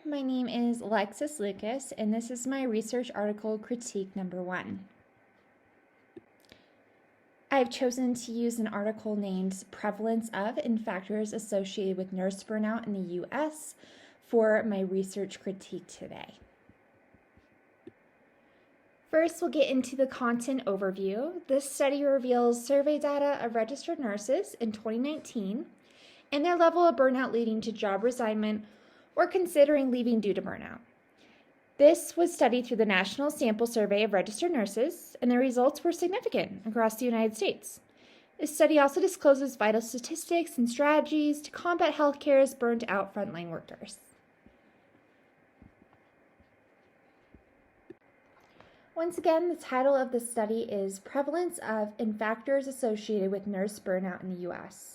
my name is Alexis Lucas, and this is my research article critique number 1. I've chosen to use an article named Prevalence of and Factors Associated with Nurse Burnout in the U.S. for my research critique today. First, we'll get into the content overview. This study reveals survey data of registered nurses in 2019 and their level of burnout leading to job resignment or considering leaving due to burnout. This was studied through the National Sample Survey of Registered Nurses, and the results were significant across the United States. This study also discloses vital statistics and strategies to combat healthcare's burnt-out frontline workers. Once again, the title of the study is Prevalence of and Factors Associated with Nurse Burnout in the U.S.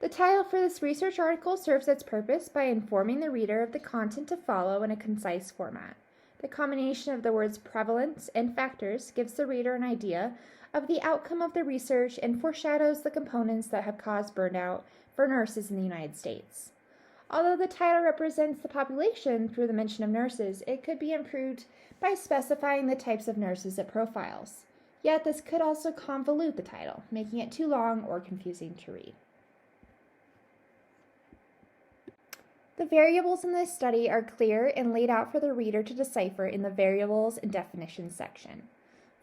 The title for this research article serves its purpose by informing the reader of the content to follow in a concise format. The combination of the words prevalence and factors gives the reader an idea of the outcome of the research and foreshadows the components that have caused burnout for nurses in the United States. Although the title represents the population through the mention of nurses, it could be improved by specifying the types of nurses it profiles. Yet this could also convolute the title, making it too long or confusing to read. The variables in this study are clear and laid out for the reader to decipher in the variables and definitions section.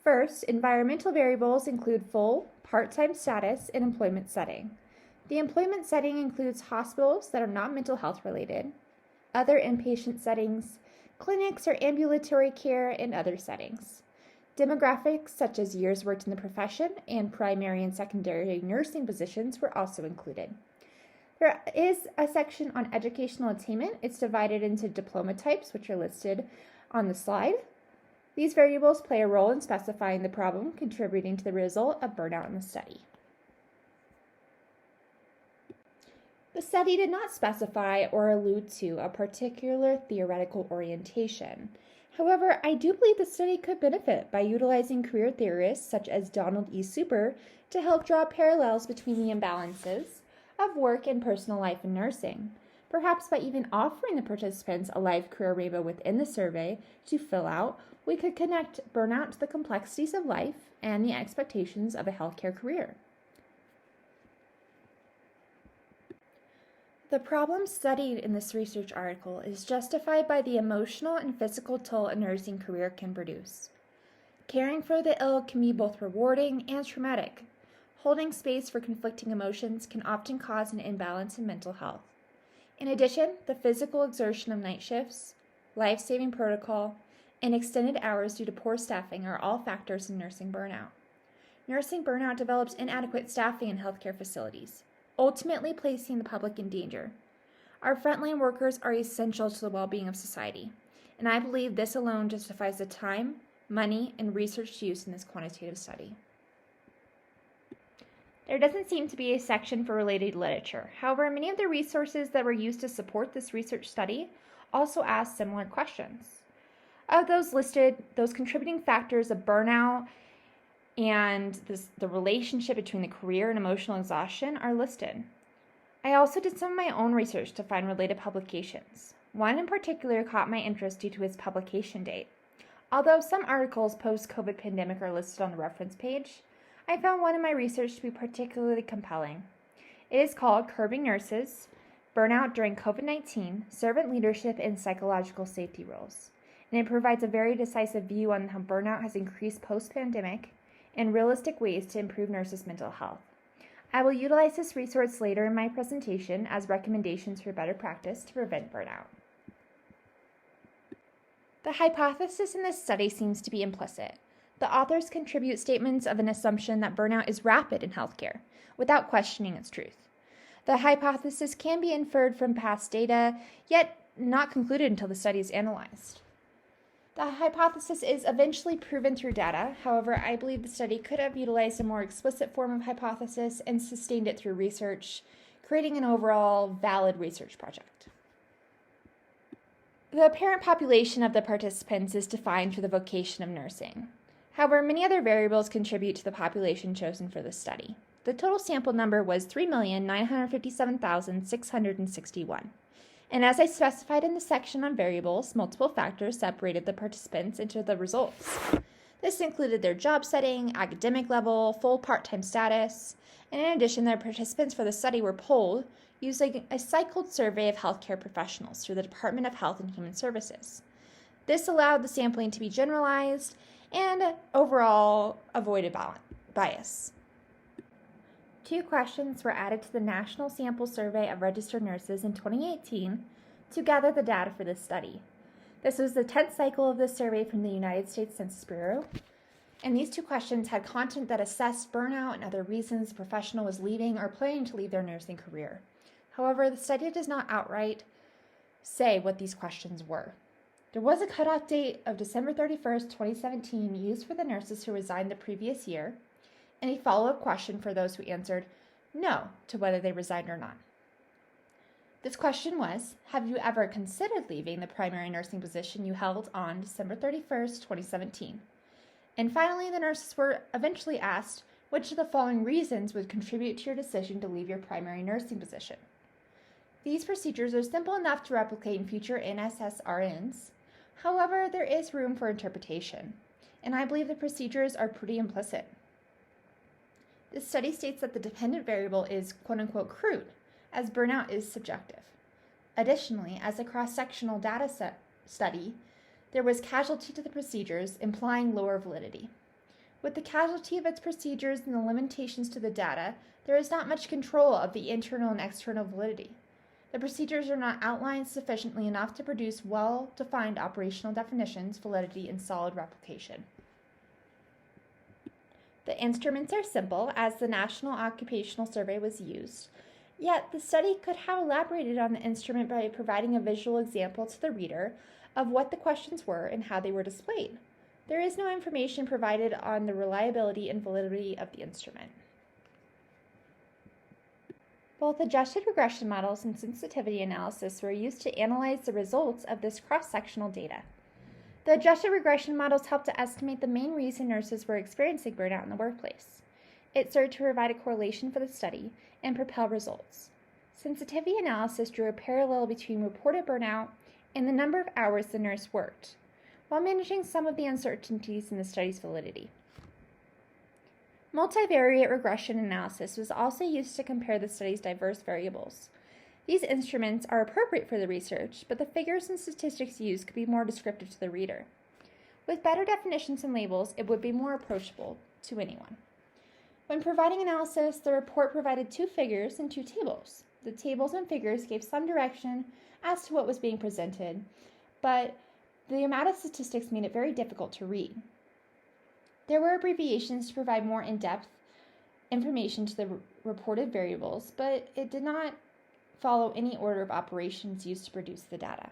First, environmental variables include full, part-time status, and employment setting. The employment setting includes hospitals that are not mental health related, other inpatient settings, clinics or ambulatory care, and other settings. Demographics such as years worked in the profession and primary and secondary nursing positions were also included. There is a section on educational attainment. It's divided into diploma types, which are listed on the slide. These variables play a role in specifying the problem contributing to the result of burnout in the study. The study did not specify or allude to a particular theoretical orientation. However, I do believe the study could benefit by utilizing career theorists such as Donald E. Super to help draw parallels between the imbalances of work and personal life in nursing, perhaps by even offering the participants a life career rainbow within the survey to fill out. We could connect burnout to the complexities of life and the expectations of a healthcare career. The problem studied in this research article is justified by the emotional and physical toll a nursing career can produce. Caring for the ill can be both rewarding and traumatic. Holding space for conflicting emotions can often cause an imbalance in mental health. In addition, the physical exertion of night shifts, life-saving protocol, and extended hours due to poor staffing are all factors in nursing burnout. Nursing burnout develops inadequate staffing in healthcare facilities, ultimately placing the public in danger. Our frontline workers are essential to the well-being of society, and I believe this alone justifies the time, money, and research used in this quantitative study. There doesn't seem to be a section for related literature. However, many of the resources that were used to support this research study also ask similar questions. Of those listed, those contributing factors of burnout and the relationship between the career and emotional exhaustion are listed. I also did some of my own research to find related publications. One in particular caught my interest due to its publication date. Although some articles post-COVID pandemic are listed on the reference page, I found one in my research to be particularly compelling. It is called Curbing Nurses, Burnout During COVID-19, Servant Leadership and Psychological Safety Rules. And it provides a very decisive view on how burnout has increased post-pandemic and realistic ways to improve nurses' mental health. I will utilize this resource later in my presentation as recommendations for better practice to prevent burnout. The hypothesis in this study seems to be implicit. The authors contribute statements of an assumption that burnout is rapid in healthcare, without questioning its truth. The hypothesis can be inferred from past data, yet not concluded until the study is analyzed. The hypothesis is eventually proven through data. However, I believe the study could have utilized a more explicit form of hypothesis and sustained it through research, creating an overall valid research project. The apparent population of the participants is defined through the vocation of nursing. However, many other variables contribute to the population chosen for this study. The total sample number was 3,957,661. And as I specified in the section on variables, multiple factors separated the participants into the results. This included their job setting, academic level, full part-time status, and in addition, the participants for the study were polled using a cycled survey of healthcare professionals through the Department of Health and Human Services. This allowed the sampling to be generalized and overall avoided bias. 2 questions were added to the National Sample Survey of Registered Nurses in 2018 to gather the data for this study. This was the 10th cycle of this survey from the United States Census Bureau, and these 2 questions had content that assessed burnout and other reasons the professional was leaving or planning to leave their nursing career. However, the study does not outright say what these questions were. There was a cutoff date of December 31st, 2017 used for the nurses who resigned the previous year, and a follow-up question for those who answered no to whether they resigned or not. This question was, have you ever considered leaving the primary nursing position you held on December 31st, 2017? And finally, the nurses were eventually asked which of the following reasons would contribute to your decision to leave your primary nursing position. These procedures are simple enough to replicate in future NSSRNs. However, there is room for interpretation, and I believe the procedures are pretty implicit. This study states that the dependent variable is quote-unquote crude, as burnout is subjective. Additionally, as a cross-sectional data study, there was casualty to the procedures, implying lower validity. With the casualty of its procedures and the limitations to the data, there is not much control of the internal and external validity. The procedures are not outlined sufficiently enough to produce well-defined operational definitions, validity, and solid replication. The instruments are simple, as the National Occupational Survey was used, yet the study could have elaborated on the instrument by providing a visual example to the reader of what the questions were and how they were displayed. There is no information provided on the reliability and validity of the instrument. Both adjusted regression models and sensitivity analysis were used to analyze the results of this cross-sectional data. The adjusted regression models helped to estimate the main reason nurses were experiencing burnout in the workplace. It served to provide a correlation for the study and propel results. Sensitivity analysis drew a parallel between reported burnout and the number of hours the nurse worked, while managing some of the uncertainties in the study's validity. Multivariate regression analysis was also used to compare the study's diverse variables. These instruments are appropriate for the research, but the figures and statistics used could be more descriptive to the reader. With better definitions and labels, it would be more approachable to anyone. When providing analysis, the report provided 2 figures and 2 tables. The tables and figures gave some direction as to what was being presented, but the amount of statistics made it very difficult to read. There were abbreviations to provide more in-depth information to the reported variables, but it did not follow any order of operations used to produce the data.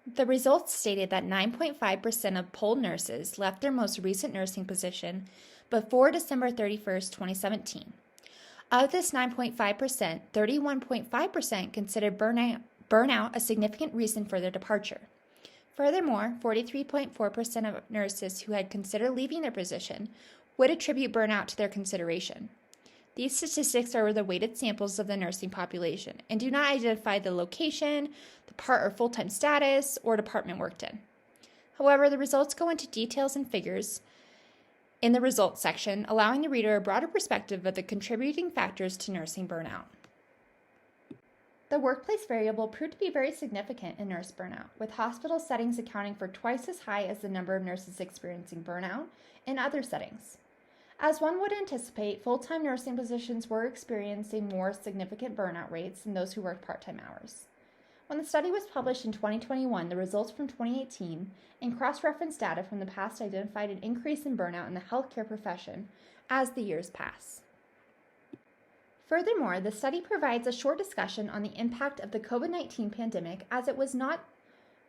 The results stated that 9.5% of polled nurses left their most recent nursing position before December 31st, 2017. Of this 9.5%, 31.5% considered burnout a significant reason for their departure. Furthermore, 43.4% of nurses who had considered leaving their position would attribute burnout to their consideration. These statistics are the weighted samples of the nursing population and do not identify the location, the part or full-time status, or department worked in. However, the results go into details and figures in the results section, allowing the reader a broader perspective of the contributing factors to nursing burnout. The workplace variable proved to be very significant in nurse burnout, with hospital settings accounting for twice as high as the number of nurses experiencing burnout in other settings. As one would anticipate, full-time nursing positions were experiencing more significant burnout rates than those who worked part-time hours. When the study was published in 2021, the results from 2018 and cross-reference data from the past identified an increase in burnout in the healthcare profession as the years pass. Furthermore, the study provides a short discussion on the impact of the COVID-19 pandemic as it was not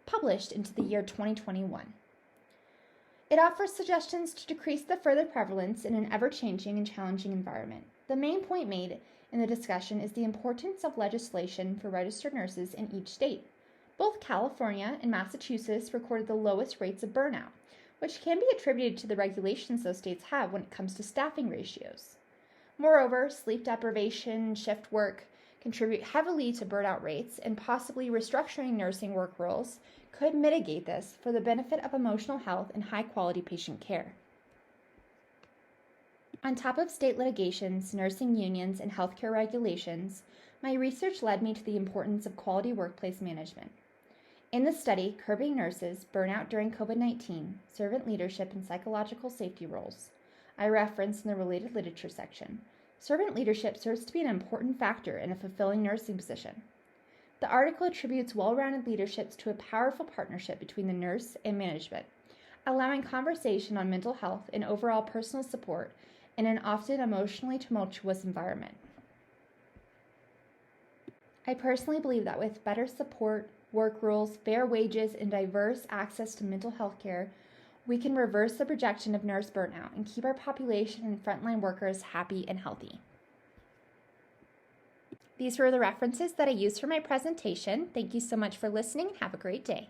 published into the year 2021. It offers suggestions to decrease the further prevalence in an ever-changing and challenging environment. The main point made in the discussion is the importance of legislation for registered nurses in each state. Both California and Massachusetts recorded the lowest rates of burnout, which can be attributed to the regulations those states have when it comes to staffing ratios. Moreover, sleep deprivation and shift work contribute heavily to burnout rates, and possibly restructuring nursing work roles could mitigate this for the benefit of emotional health and high-quality patient care. On top of state litigations, nursing unions, and healthcare regulations, my research led me to the importance of quality workplace management. In the study, Curbing Nurses, Burnout During COVID-19, Servant Leadership and Psychological Safety Roles, I referenced in the related literature section, servant leadership serves to be an important factor in a fulfilling nursing position. The article attributes well-rounded leaderships to a powerful partnership between the nurse and management, allowing conversation on mental health and overall personal support in an often emotionally tumultuous environment. I personally believe that with better support, work rules, fair wages, and diverse access to mental health care, we can reverse the projection of nurse burnout and keep our population and frontline workers happy and healthy. These were the references that I used for my presentation. Thank you so much for listening. Have a great day.